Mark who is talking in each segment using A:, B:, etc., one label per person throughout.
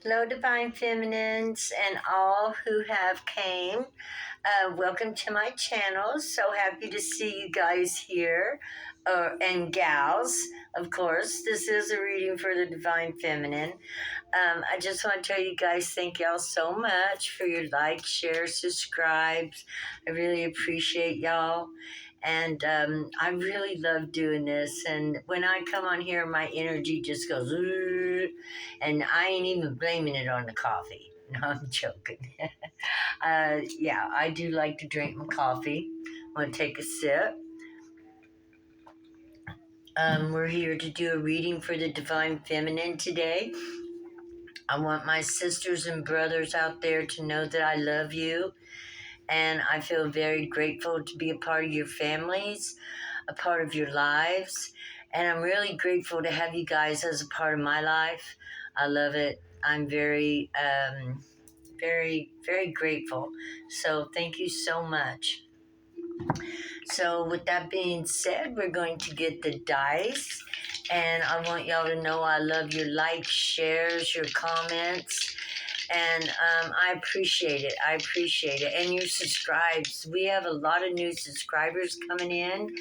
A: Hello, Divine Feminines and all who have came. Welcome to my channel. So happy to see you guys here, and gals. Of course, this is a reading for the Divine Feminine. I just want to tell you guys, thank y'all so much for your likes, shares, subscribes. I really appreciate y'all. And I really love doing this. And when I come on here, my energy just goes, and I ain't even blaming it on the coffee. No, I'm joking. Yeah, I do like to drink my coffee. I'm going to take a sip. We're here to do a reading for the Divine Feminine today. I want my sisters and brothers out there to know that I love you. And I feel very grateful to be a part of your families, a part of your lives. And I'm really grateful to have you guys as a part of my life. I love it. I'm very, very grateful. So thank you so much. So with that being said, we're going to get the dice. And I want y'all to know I love your likes, shares, your comments. And I appreciate it. I appreciate it. And your subscribes. We have a lot of new subscribers coming in.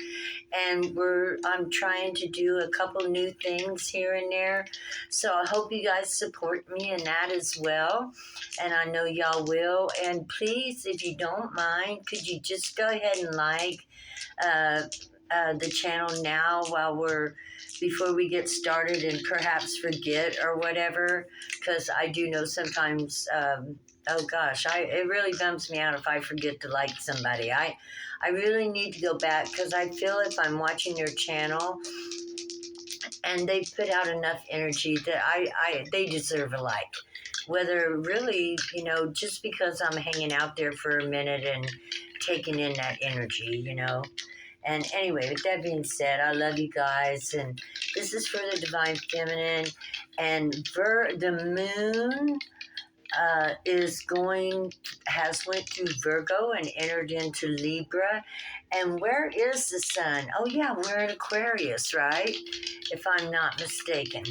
A: And I'm trying to do a couple new things here and there. So I hope you guys support me in that as well. And I know y'all will. And please, if you don't mind, could you just go ahead and like the channel now before we get started and perhaps forget or whatever, because I do know sometimes, oh gosh, it really bums me out if I forget to like somebody. I really need to go back because I feel if I'm watching their channel and they put out enough energy that they deserve a like. Whether really, just because I'm hanging out there for a minute and taking in that energy, And anyway, with that being said, I love you guys, and this is for the Divine Feminine, and the moon has went through Virgo and entered into Libra. And where is the sun? Oh yeah, we're in Aquarius, right? If I'm not mistaken.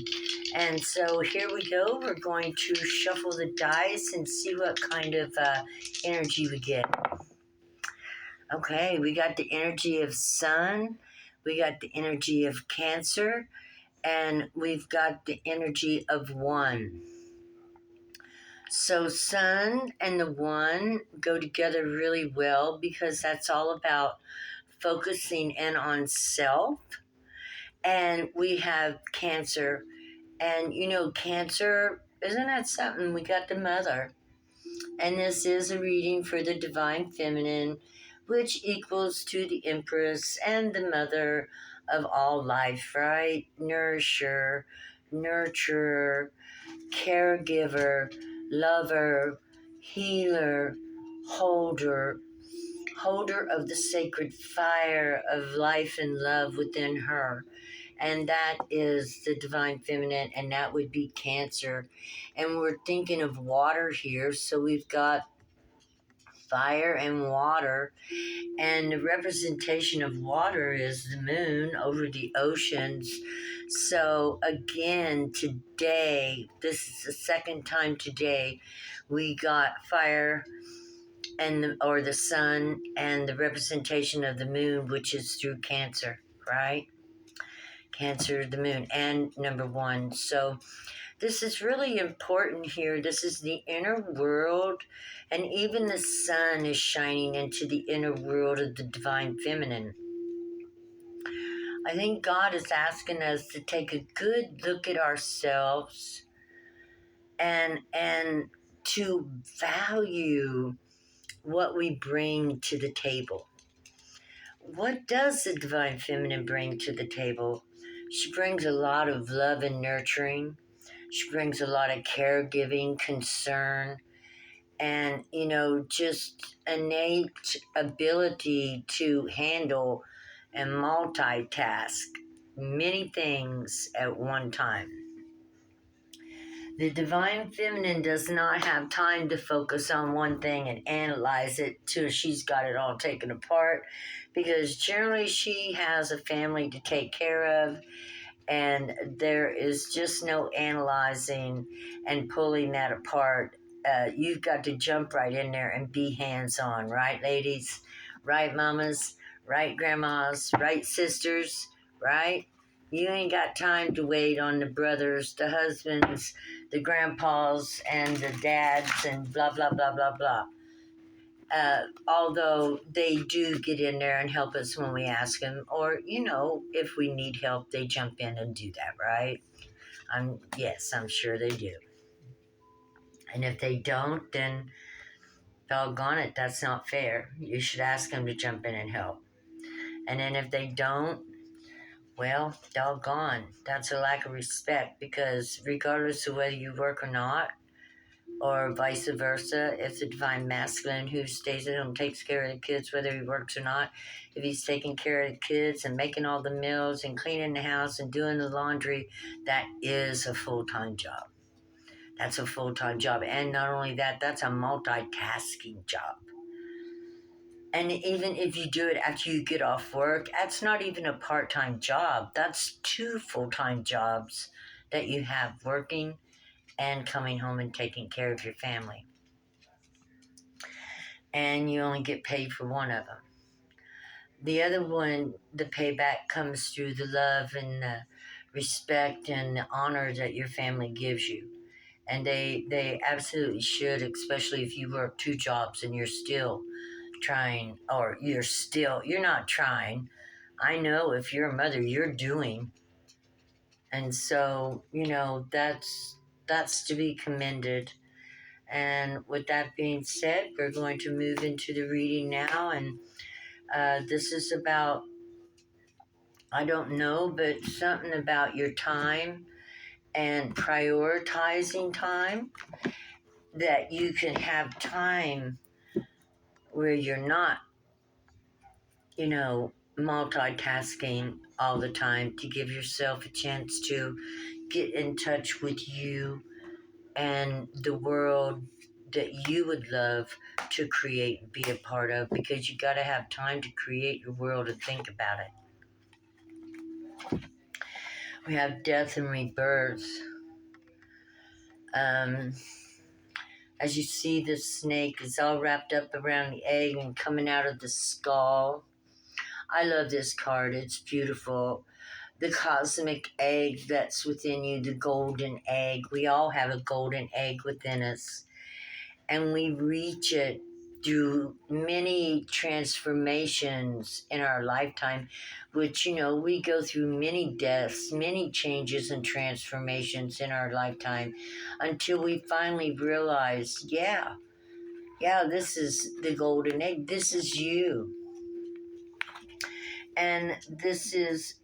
A: And so here we go. We're going to shuffle the dice and see what kind of energy we get. Okay, we got the energy of sun, we got the energy of Cancer, and we've got the energy of one. So sun and the one go together really well because that's all about focusing in on self. And we have Cancer. And Cancer, isn't that something? We got the mother. And this is a reading for the Divine Feminine, which equals to the Empress and the mother of all life, right? Nourisher, nurturer, caregiver, lover, healer, holder of the sacred fire of life and love within her. And that is the Divine Feminine, and that would be Cancer. And we're thinking of water here, so we've got fire and water. And the representation of water is the moon over the oceans. So again, today, this is the second time today, we got fire or the sun and the representation of the moon, which is through Cancer, right? Cancer, the moon, and number one. So this is really important here. This is the inner world, and even the sun is shining into the inner world of the Divine Feminine. I think God is asking us to take a good look at ourselves and to value what we bring to the table. What does the Divine Feminine bring to the table? She brings a lot of love and nurturing. She brings a lot of caregiving, concern, and, just innate ability to handle and multitask many things at one time. The Divine Feminine does not have time to focus on one thing and analyze it till she's got it all taken apart, because generally she has a family to take care of, And there is just no analyzing and pulling that apart. You've got to jump right in there and be hands on, right, ladies? Right, mamas? Right, grandmas? Right, sisters? Right? You ain't got time to wait on the brothers, the husbands, the grandpas, and the dads, and blah, blah, blah, blah, blah. Although they do get in there and help us when we ask them, or if we need help, they jump in and do that, right? Yes, I'm sure they do. And if they don't, then doggone it, that's not fair. You should ask them to jump in and help. And then if they don't, well, doggone, that's a lack of respect, because regardless of whether you work or not, or vice versa, it's a divine masculine who stays at home, takes care of the kids, whether he works or not. If he's taking care of the kids and making all the meals and cleaning the house and doing the laundry, that is a full-time job. That's a full-time job. And not only that, that's a multitasking job. And even if you do it after you get off work, that's not even a part-time job. That's 2 full-time jobs that you have, working and coming home and taking care of your family. And you only get paid for one of them. The other one, the payback comes through the love and the respect and the honor that your family gives you. And they absolutely should, especially if you work 2 jobs and you're still trying, or you're not trying. I know if you're a mother, you're doing. And so, that's to be commended. And with that being said, we're going to move into the reading now. And this is about, I don't know, but something about your time and prioritizing time, that you can have time where you're not, multitasking all the time, to give yourself a chance to get in touch with you and the world that you would love to create and be a part of, because you got to have time to create your world and think about it. We have death and rebirth. As you see, the snake is all wrapped up around the egg and coming out of the skull. I love this card. It's beautiful. The cosmic egg that's within you, the golden egg. We all have a golden egg within us. And we reach it through many transformations in our lifetime, which, we go through many deaths, many changes and transformations in our lifetime, until we finally realize, yeah, this is the golden egg. This is you. And this is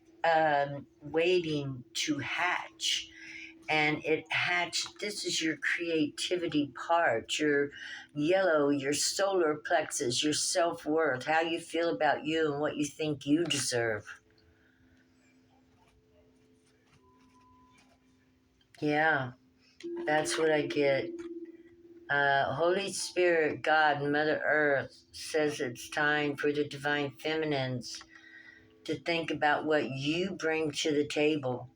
A: waiting to hatch. And it hatched, this is your creativity part, your yellow, your solar plexus, your self-worth, how you feel about you and what you think you deserve. Yeah, that's what I get. Holy Spirit, God, Mother Earth says it's time for the divine feminines to think about what you bring to the table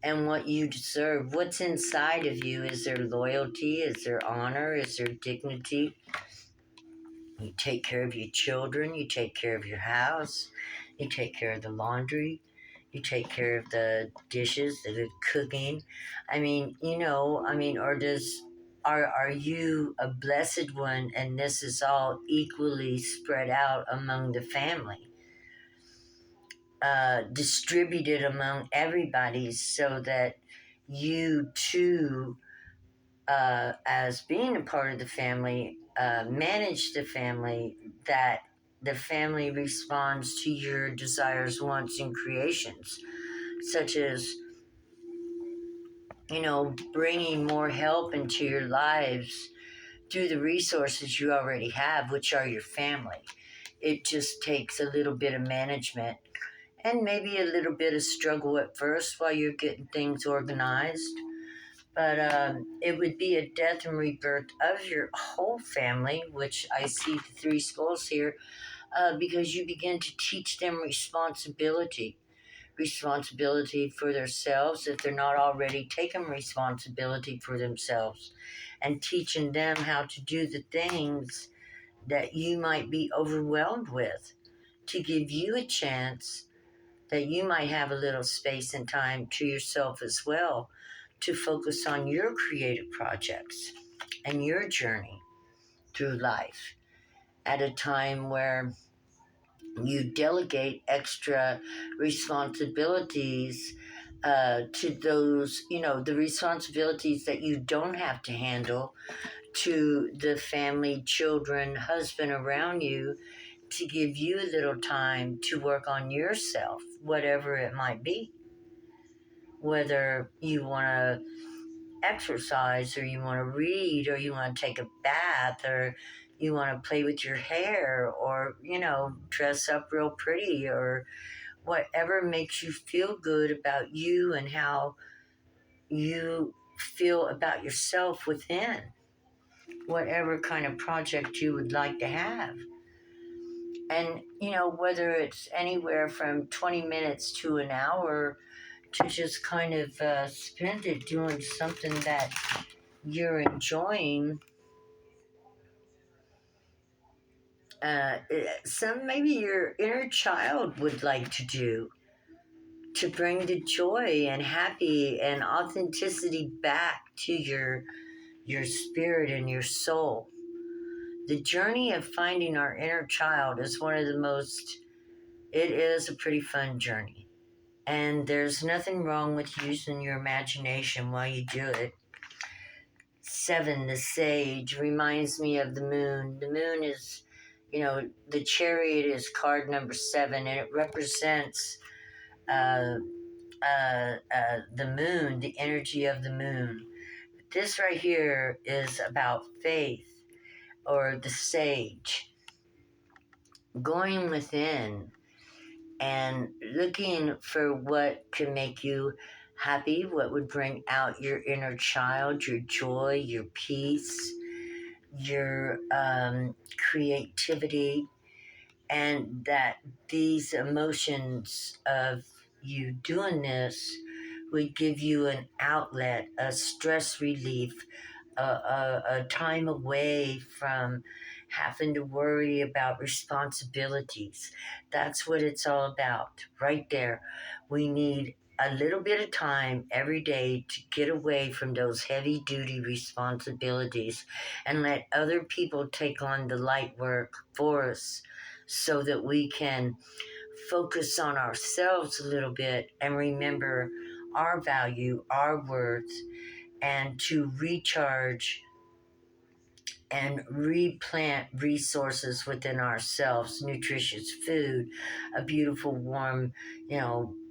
A: and what you deserve. What's inside of you? Is there loyalty? Is there honor? Is there dignity? You take care of your children. You take care of your house. You take care of the laundry. You take care of the dishes, the cooking. Are you a blessed one, and this is all equally spread out among the family? Distributed among everybody, so that you too, as being a part of the family, manage the family, that the family responds to your desires, wants, and creations, such as, bringing more help into your lives through the resources you already have, which are your family. It just takes a little bit of management and maybe a little bit of struggle at first while you're getting things organized. But it would be a death and rebirth of your whole family, which I see the 3 skulls here, because you begin to teach them responsibility. responsibility for themselves if they're not already taking responsibility for themselves, and teaching them how to do the things that you might be overwhelmed with, to give you a chance that you might have a little space and time to yourself as well, to focus on your creative projects and your journey through life at a time where you delegate extra responsibilities to those, the responsibilities that you don't have to handle, to the family, children, husband around you, to give you a little time to work on yourself, whatever it might be. Whether you want to exercise, or you want to read, or you want to take a bath, or you want to play with your hair, or, dress up real pretty, or whatever makes you feel good about you and how you feel about yourself within, whatever kind of project you would like to have. And, whether it's anywhere from 20 minutes to an hour, to just kind of spend it doing something that you're enjoying. Some maybe your inner child would like to do, to bring the joy and happy and authenticity back to your spirit and your soul. The journey of finding our inner child is one of the most, it is a pretty fun journey. And there's nothing wrong with using your imagination while you do it. 7, the sage, reminds me of the moon. The moon is, the chariot is card number 7, and it represents uh, the moon, the energy of the moon. This right here is about faith, or the sage, going within and looking for what can make you happy, what would bring out your inner child, your joy, your peace, your creativity, and that these emotions of you doing this would give you an outlet, a stress relief, a time away from having to worry about responsibilities. That's what it's all about, right there. We need a little bit of time every day to get away from those heavy duty responsibilities and let other people take on the light work for us, so that we can focus on ourselves a little bit and remember our value, our worth, and to recharge and replant resources within ourselves: nutritious food, a beautiful warm,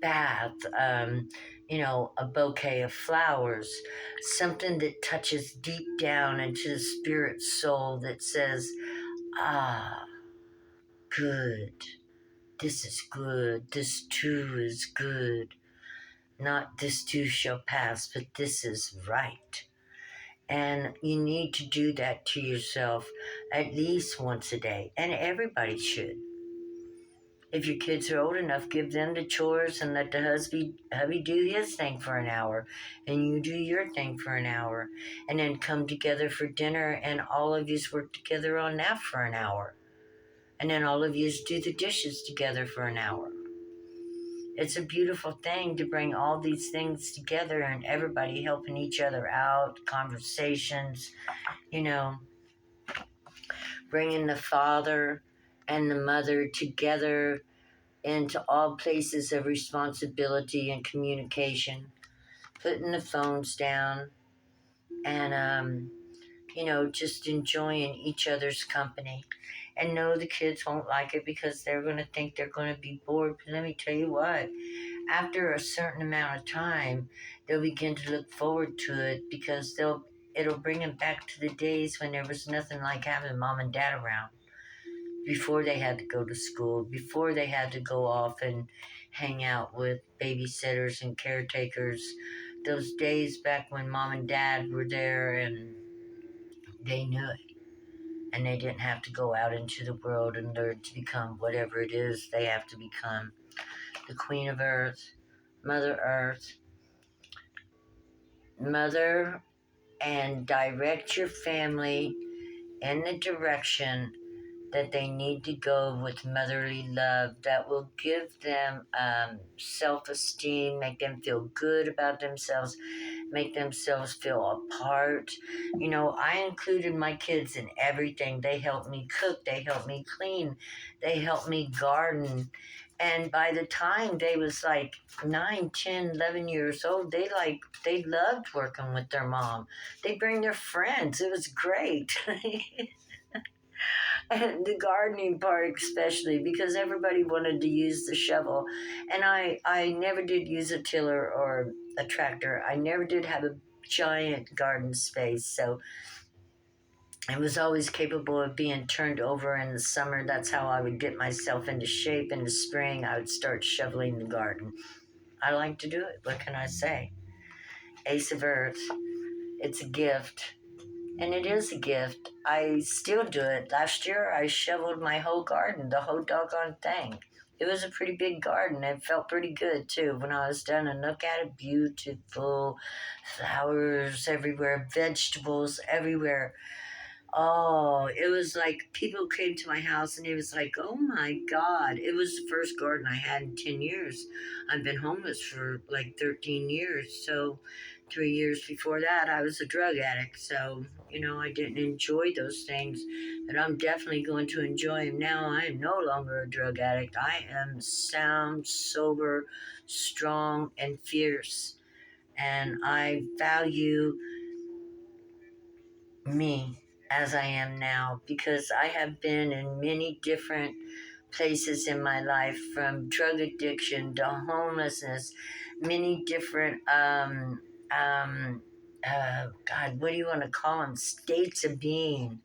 A: bath, a bouquet of flowers, something that touches deep down into the spirit soul that says, ah, good, this is good, this too is good, not this too shall pass, but this is right. And you need to do that to yourself at least once a day. And everybody should. If your kids are old enough, give them the chores and let the hubby do his thing for an hour. And you do your thing for an hour. And then come together for dinner, and all of yous work together on that for an hour. And then all of yous do the dishes together for an hour. It's a beautiful thing to bring all these things together and everybody helping each other out, conversations, bringing the father and the mother together into all places of responsibility and communication, putting the phones down, and, just enjoying each other's company. And no, the kids won't like it because they're going to think they're going to be bored. But let me tell you what, after a certain amount of time, they'll begin to look forward to it, because it'll bring them back to the days when there was nothing like having mom and dad around, before they had to go to school, before they had to go off and hang out with babysitters and caretakers. Those days back when mom and dad were there and they knew it, and they didn't have to go out into the world and learn to become whatever it is they have to become. the Queen of Earth, Mother Earth, Mother, and direct your family in the direction that they need to go with motherly love that will give them self-esteem, make them feel good about themselves, make themselves feel a part. You know, I included my kids in everything. They helped me cook, they helped me clean, they helped me garden. And by the time they was like 9, 10, 11 years old, they loved working with their mom. They bring their friends. It was great. And the gardening part especially, because everybody wanted to use the shovel, and I never did use a tiller or a tractor. I never did have a giant garden space, so it was always capable of being turned over in the summer. That's how I would get myself into shape. In the spring I would start shoveling the garden. I like to do it. What can I say? Ace of Earth. It's a gift. And it is a gift. I still do it. Last year, I shoveled my whole garden, the whole doggone thing. It was a pretty big garden. It felt pretty good, too. When I was done, and look at it, beautiful. Flowers everywhere, vegetables everywhere. Oh, it was like people came to my house and it was like, oh my God. It was the first garden I had in 10 years. I've been homeless for like 13 years. So 3 years before that, I was a drug addict. So, you know, I didn't enjoy those things. And I'm definitely going to enjoy them now. I am no longer a drug addict. I am sound, sober, strong, and fierce. And I value me as I am now because I have been in many different places in my life, from drug addiction to homelessness, many different God, what do you want to call them, states of being,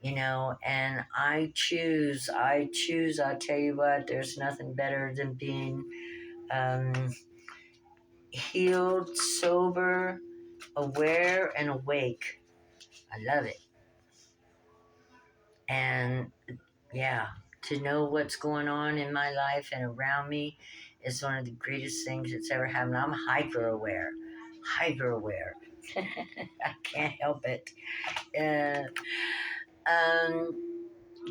A: you know. And I choose, I'll tell you what, there's nothing better than being um healed, sober, aware, and awake. I love it. And yeah, to know what's going on in my life and around me is one of the greatest things that's ever happened. I'm hyper aware, hyper aware. I can't help it. Uh, um,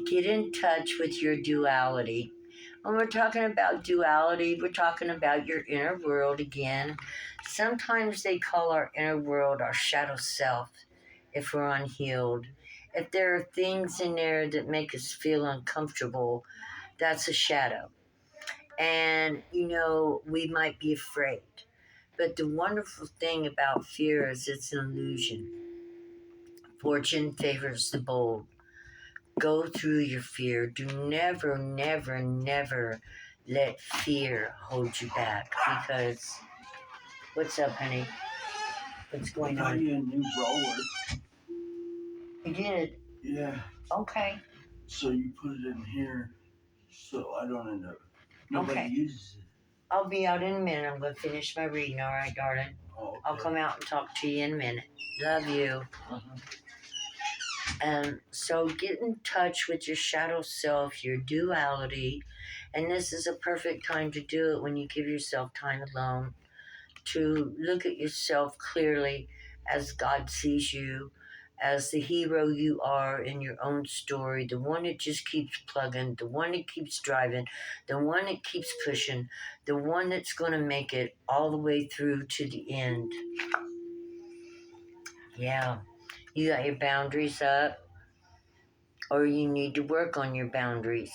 A: get in touch with your duality. When we're talking about duality, we're talking about your inner world again. Sometimes they call our inner world our shadow self if we're unhealed. If there are things in there that make us feel uncomfortable, that's a shadow. And, you know, we might be afraid. But the wonderful thing about fear is it's an illusion. Fortune favors the bold. Go through your fear. Do never, never, never let fear hold you back, because what's up, honey? What's going
B: I got
A: on?
B: you a new roller.
A: You did?
B: Yeah.
A: Okay.
B: So you put it in here so I don't end up. Nobody
A: Okay.
B: uses it.
A: I'll be out in a minute. I'm going to finish my reading, all right, darling?
B: Oh, okay.
A: I'll come out and talk to you in a minute. Love you.
B: Uh-huh.
A: So get in touch with your shadow self, your duality, and this is a perfect time to do it when you give yourself time alone to look at yourself clearly as God sees you, as the hero you are in your own story, the one that just keeps plugging, the one that keeps driving, the one that keeps pushing, the one that's going to make it all the way through to the end. Yeah, you got your boundaries up, or you need to work on your boundaries.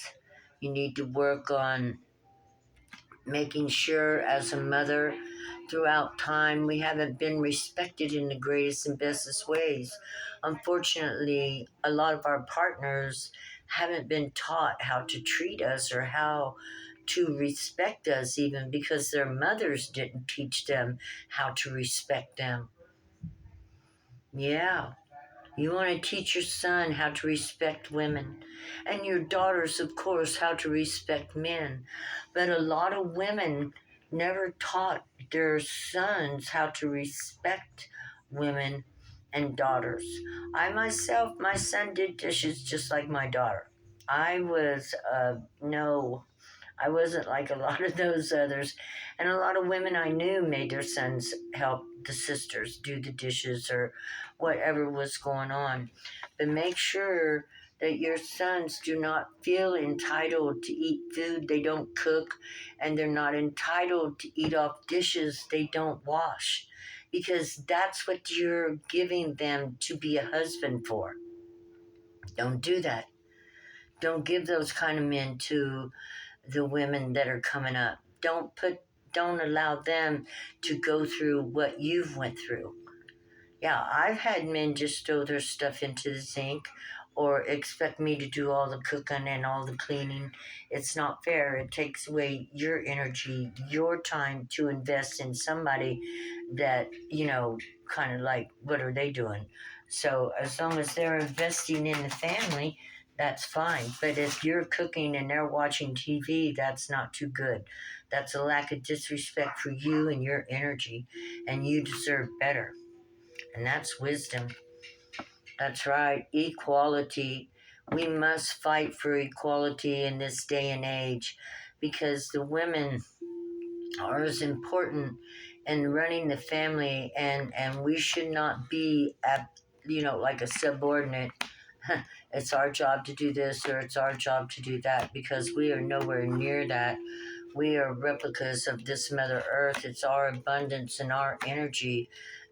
A: You need to work on making sure, as a mother, throughout time, we haven't been respected in the greatest and bestest ways. Unfortunately, a lot of our partners haven't been taught how to treat us or how to respect us, even because their mothers didn't teach them how to respect them. Yeah. You want to teach your son how to respect women, and your daughters, of course, how to respect men. But a lot of women never taught their sons how to respect women and daughters. I myself, my son did dishes just like my daughter. I was, no, I wasn't like a lot of those others. And a lot of women I knew made their sons help the sisters do the dishes or whatever was going on. But make sure that your sons do not feel entitled to eat food they don't cook, and they're not entitled to eat off dishes they don't wash, because that's what you're giving them to be a husband for. Don't do that. Don't give those kind of men to the women that are coming up. Don't allow them to go through what you've went through. Yeah, I've had men just throw their stuff into the sink or expect me to do all the cooking and all the cleaning. It's not fair. It takes away your energy, your time to invest in somebody that, kind of like, what are they doing? So as long as they're investing in the family, that's fine. But if you're cooking and they're watching TV, that's not too good. That's a lack of disrespect for you and your energy, and you deserve better. And that's wisdom. That's right. Equality. We must fight for equality in this day and age, because the women are as important in running the family, and we should not be at, like a subordinate. It's our job to do this or it's our job to do that, because we are nowhere near that. We are replicas of this Mother Earth. It's our abundance and our energy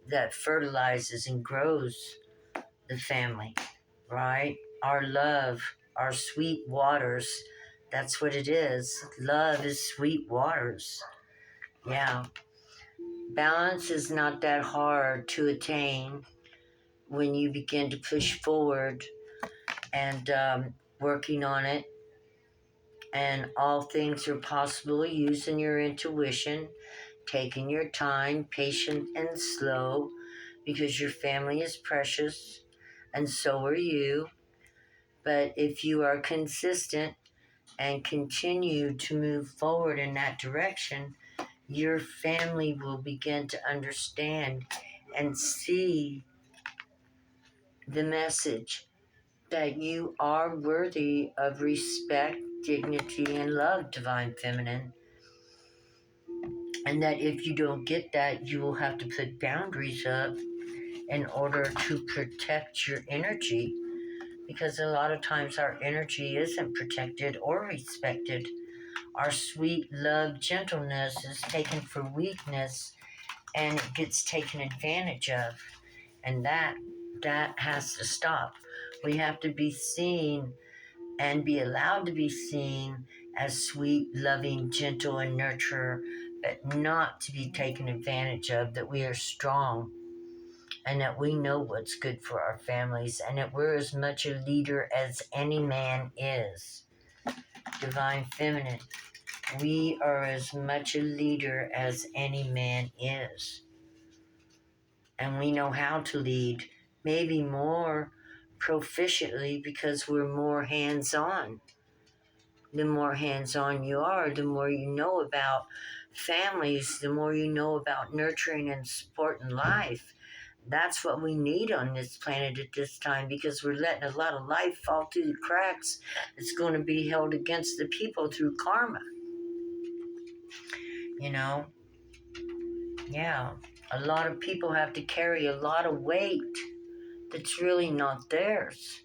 A: that fertilizes and grows the family, right? Our love, our sweet waters. That's what it is. Love is sweet waters. Yeah. Balance is not that hard to attain when you begin to push forward and working on it. And all things are possible using your intuition, taking your time, patient and slow, because your family is precious and so are you. But if you are consistent and continue to move forward in that direction, your family will begin to understand and see the message that you are worthy of respect, dignity, and love, Divine Feminine. And that if you don't get that, you will have to put boundaries up in order to protect your energy, because a lot of times our energy isn't protected or respected. Our sweet love, gentleness is taken for weakness, and it gets taken advantage of. And that has to stop. We have to be seen and be allowed to be seen as sweet, loving, gentle, and nurturer, but not to be taken advantage of, that we are strong and that we know what's good for our families, and that we're as much a leader as any man is. Divine Feminine, we are as much a leader as any man is. And we know how to lead, maybe more proficiently because we're more hands-on. The more hands-on you are, the more you know about families, the more you know about nurturing and supporting life. That's what we need on this planet at this time, because we're letting a lot of life fall through the cracks. It's going to be held against the people through karma. You know? Yeah. A lot of people have to carry a lot of weight that's really not theirs.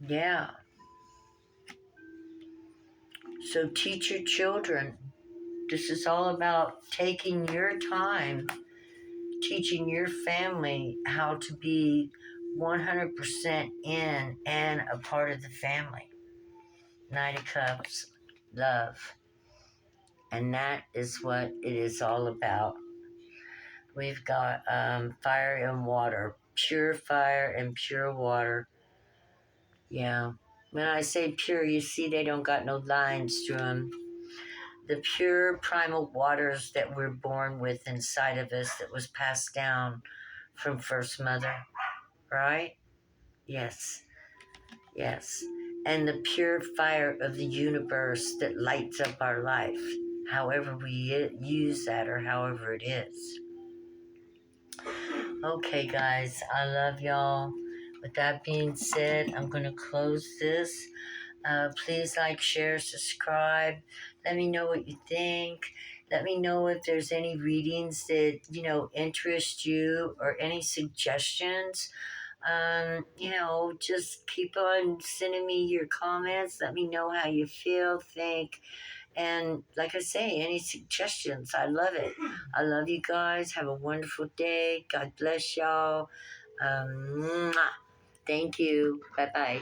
A: Yeah. So teach your children. This is all about taking your time, teaching your family how to be 100% in and a part of the family. Knight of Cups, love. And that is what it is all about. We've got fire and water, pure fire and pure water. Yeah. When I say pure, you see they don't got no lines through them. The pure primal waters that we're born with inside of us, that was passed down from First Mother, right? Yes, yes. And the pure fire of the universe that lights up our life, however we use that or however it is. Okay, guys, I love y'all. With that being said, I'm going to close this. Please like, share, subscribe. Let me know what you think. Let me know if there's any readings that, interest you or any suggestions. Just keep on sending me your comments. Let me know how you feel, think. And like I say, any suggestions, I love it. I love you guys. Have a wonderful day. God bless y'all. Mwah. Thank you. Bye bye.